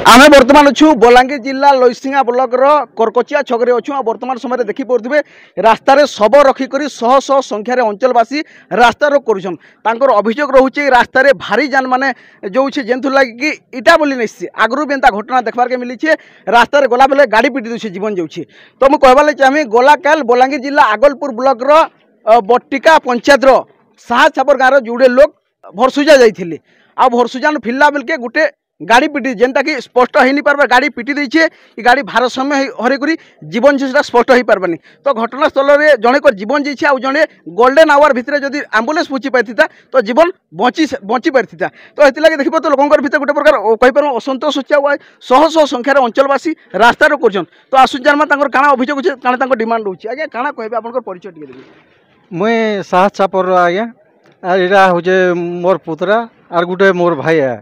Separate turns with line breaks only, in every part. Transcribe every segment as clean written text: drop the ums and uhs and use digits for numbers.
आमे वर्तमान अच्छु बलांगीर जिला लईसिंगा ब्लॉक रो करकोचिया छकरे अच्छु आ वर्तमान समय देखि पड़ुथिबे रास्ता रे शव रखिकरी शह शह संख्यार अंचलवासी रास्ता रोक करुछन। तांकर अभियोग रहुचे रास्ता रे भारी जान माने जो छे जेंथु लागि कि इटा बोली नैसी आगरु बेंता घटना देखबार के मिली छे। रास्ता रे गला बेले गाड़ी पिटी दुछे जीवन जाउछे। तो मु कहबाले चाहे गला काल बलांगीर जिला आगलपुर ब्लॉक रो बट्टिका पंचायत रो साहा छापर गाँव जुड़े लोग भरसुजा जाइथिले आ भरसुजान फिरला बेलके गुटे गाड़ी पिटी जेनटा कि स्पष्ट हो पार्बा गाड़ी पिटी देछे गाड़ी भारसाम्य हरेकरी जीवन से स्पष्ट हो पार्बानी। तो घटनास्थल में जड़े को जीवन जाइए आउ जड़े गोल्डन आवर भितर जदि आम्बुलेंस पहुँची पारि तो जीवन बची पारि। तो ये देखिए तो लोक भर गोटे प्रकार कहीपर असंतोष अच्छे शह शह संख्यार अंचलवासी रास्ता रोक कर। तो आसुजान काଣା अभियोग अच्छे काଣା डिमांड रोचे आज्ञा काଣା कहे आप परिचय टे देवी।
मुई साहस चापर आज्ञा आर यहाँ हूँ मोर पुतरा आर गुटे मोर भाई है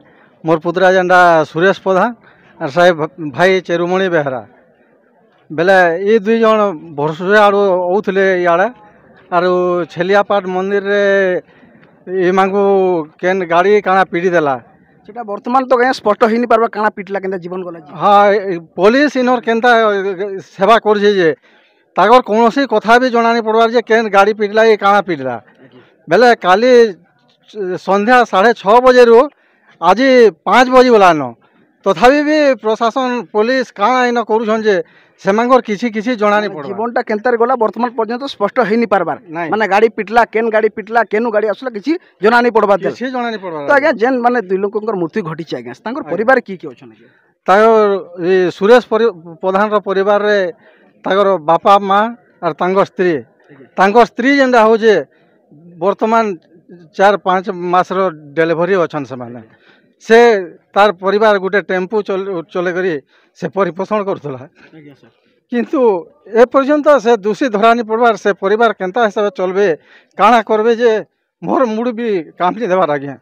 मोर पुतरा जेनटा सुरेश प्रधान और साहेब भाई चेरुमणि बेहरा बेले ये दुई जन भरसुजा आड़ू आउले इे आर छेलियापाट मंदिर रे केन गाड़ी काଣା पिटी देला
सेटा वर्तमान तो स्पष्ट हो नहीं पार्बा काଣା पिटला केनता जीवन गला।
हाँ पुलिस इनर केनता सेवा करे ताकर कौन कथा भी जना नहीं पड़वार जे केन गाड़ी पिटला ये काଣା पिटला बेले काली संध्या 6:30 बजे रू आज 5 बजे गलान तथापि भी प्रशासन पुलिस काଣା इन कर किसी जना नहीं पड़ा
जीवनटा केनतार गला वर्तमान पर्यंत स्पष्ट हो नहीं पार्बार माने गाड़ी पिटला केन गाड़ी पिटला केनु गाड़ी आसला किसी जना नहीं पड़बा
किसी जना नहीं पड़बा।
तो आज्ञा जेन माने दुई लोकंकर मृत्यु घटी आज्ञा तांकर परिवार की अछन
ताकर सुरेश प्रधान रो परिवार रे ताकर बापा माँ और स्त्री जेनटा हो वर्तमान 4-5 मास डेलीवरी अच्छन से तार परिवार गुटे टेम्पू चले करी से परिपोषण करुला किंतु ए पर्यंत से दोषी धरा नहीं पड़वार से परिवार केनता हिसाब से चलबे काଣା करबे जे मोर मुड़ भी काम नहीं देवार आज्ञा।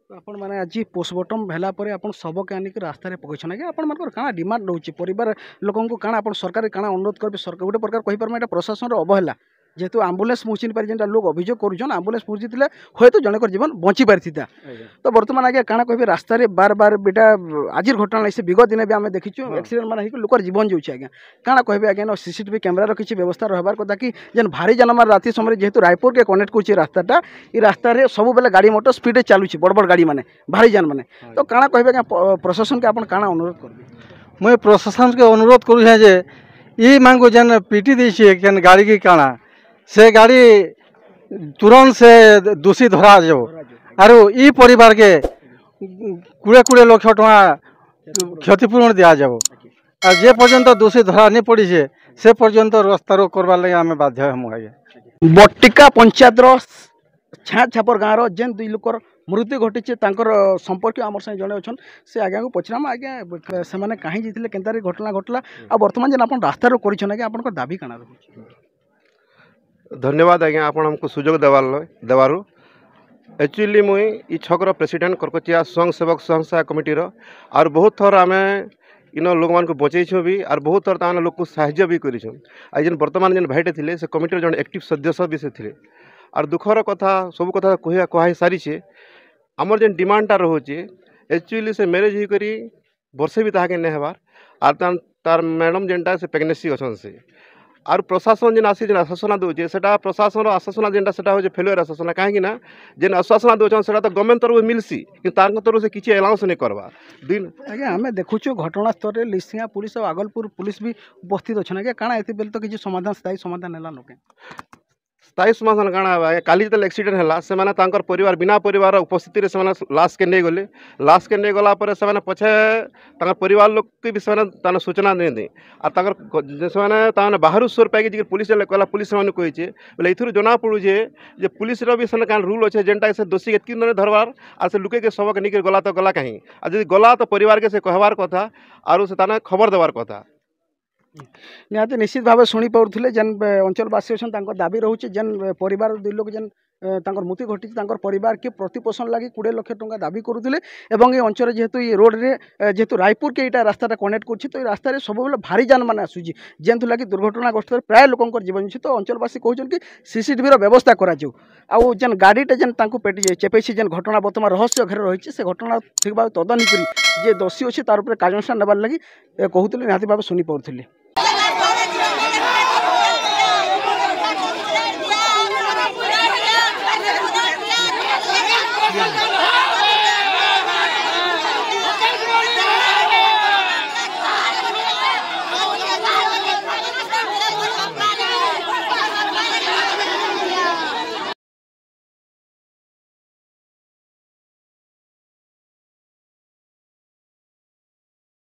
आपण माने आज पोस्टमार्टम भेला परे आपण सब के आनिक रास्ता रे पकैछन आज्ञा आपण मानकर काଣା डिमांड रहउची परिवार लोकन को काଣା आपण सरकार काଣା अनुरोध करबे सरकार गुटे प्रकार कहि परमे एटा प्रशासन रो अवहेला जेहेतु आम्बुलेंस पहुँची पारि जेनटा लोग अभियोग करुछन आम्बुलेंस पहुँची हे तो जनकर जीवन बची पारि। तो वर्तमान आगे काଣା कहबे रास्ता रे बार बार बेटा आज घटना नहीं से विगत दिन भी आम देखीचु एक्सीडेंट मान हो लोकर जीवन जाऊँचे आज्ञा काଣା कहबे आज्ञा सीसीटीवी कैमेरा किसी व्यवस्था रहबार कथा कि जेन भारी जानमार राति समय जेहेतु रायपुर के कनेक्ट करुचे रास्ताटा ये रास्ता रे सब बेले गाड़ी मोटर स्पीड चलुची बड़ बड़ गाड़ी माने भारी जान माने। तो काଣା कहबे आज्ञा प्रशासन के आपण काଣା अनुरोध करबे
मुई प्रशासन के अनुरोध करूँ जे ई मांगो जेन पीटी देछे केन गाड़ी की काଣା से गाड़ी तुरंत से दोषी धरा जाओ आर ई परिवार के 20 लाख टका क्षतिपूरण दिया जाओ और जे पर्यंत दोषी धरा नहीं पड़ी से पर्यंत रास्ता रोक करवार लगे आम बाध्य हम आगे।
बट्टिका पंचायत छा छापर गाँव जेन दुई लोकर मृत्यु घटी संपर्क आम संगे जड़े अच्छन से आज्ञा को पचराम आज्ञा से कहीं जीते केनतारी घटना घटला आ वर्तमान जेन आप रास्ता रोक कर आज्ञा आप दाबी काଣା रही।
धन्यवाद आज्ञा आप हमको सुजोग देवारू एक्चुअली मुई ई छकर प्रेसिडेंट करकोचिया स्वयं सेवक स्वयं कमिटी और बहुत थर आम इन लोक मान बचेछो भी और बहुत थर तान लोक को साहाय्य भी कर जेन वर्तमान जेन भाईटे थे से कमिटी जन एक्टिव सदस्य भी से थे और दुखर कथा सब कथा कह सारी आमर जेन डिमांडटा रोचे एक्चुअली से मैरेज ही करी वर्षे भी ताके नहीं हबार और तार मैडम जेनटा से प्रेगनेंसी अच्छन से और प्रशासन जेन आसी जेन आश्वासना दूचे से प्रशासन आश्वासना जेनटा से हो फेलुअर आश्वासना कहीं जेन आश्वासना दून से गवर्नमेंट तरफ मिलसी कि तरफ से किसी एलाउंस नहीं करवा दिन
आज्ञा आम देखुचु घटनास्थल में लिसिंगा पुलिस और आगलपुर पुलिस भी उपस्थित अच्छे आज्ञा काଣା एते बेल तो किसी समाधान स्थायी समाधान है लोके
स्थायी समाधान काଣା है काली जो एक्सीडेंट है से परिवार बिना परिवार उपस्थिति से लाश के नहीं गले लाश के नहीं गला से पछे परिवार लोग के भी से सूचना नहीं दी और बाहर स्वर पाई पुलिस कहला पुलिस से कही बोले इथुर जना पड़ूजे जे पुलिस भी से रूल अच्छे जेनटा से दोषी के दिन धरबार और से लुके के सबक नहीं गला तो गला कहीं और जब गला तो परिवार के से कहबार कथा और से खबर देवार कथा
निहाती निश्चित भाव शुणी पारे जेन अंचलवासी अच्छा दाबी रोचे जेन परिवार दुई लोग जेन मृत्यु घटी परिवार के प्रतिपोषण लगी 20 लाख टंका दाबी करुले ये अंचल जेहेतु ये रोड रे जेहेतु रायपुर के यहाँ रास्ता कनेक्ट कर तो रास्तार सब भारी जान मान आसूँ जेहेतु लगी दुर्घटनाग्रस्त प्राय लोक जीवन तो अंचलवासी कहते कि सीसीटीवी व्यवस्था कराऊ जेन गाड़ीटे जेन पेटी चेपे जेन घटना बर्तमान रहस्य घेर रही से घटना ठीक भाव तदन कर जे दोषी अच्छे तार कार्यानुष्ठान नेबार लगी कहते निहाती भाव शुणी पारे।